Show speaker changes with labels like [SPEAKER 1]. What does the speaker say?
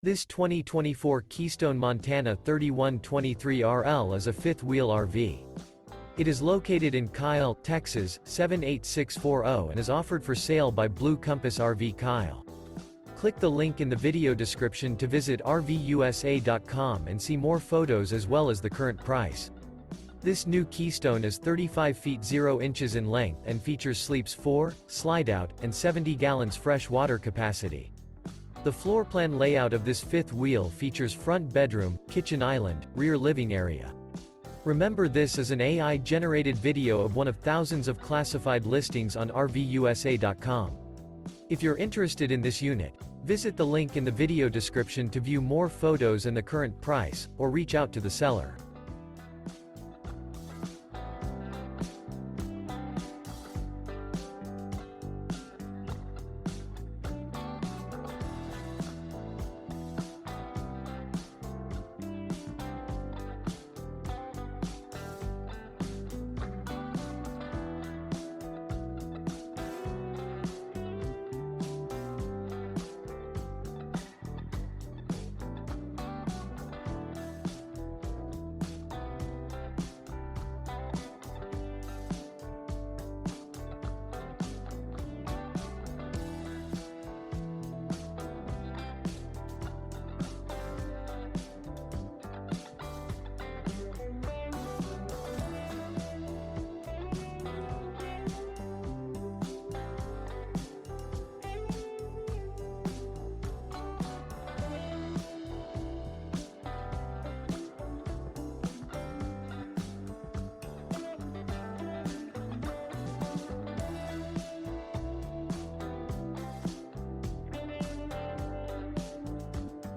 [SPEAKER 1] This 2024 Keystone Montana 3123RL is a fifth-wheel RV. It is located in Kyle, Texas, 78640 and is offered for sale by Blue Compass RV Kyle. Click the link in the video description to visit RVUSA.com and see more photos as well as the current price. This new Keystone is 35 feet 0 inches in length and features sleeps 4, Slideout, and 70 gallons fresh water capacity. The floor plan layout of this fifth wheel features front bedroom, kitchen island, rear living area. Remember, this is an AI-generated video of one of thousands of classified listings on RVUSA.com. If you're interested in this unit, visit the link in the video description to view more photos and the current price, or reach out to the seller.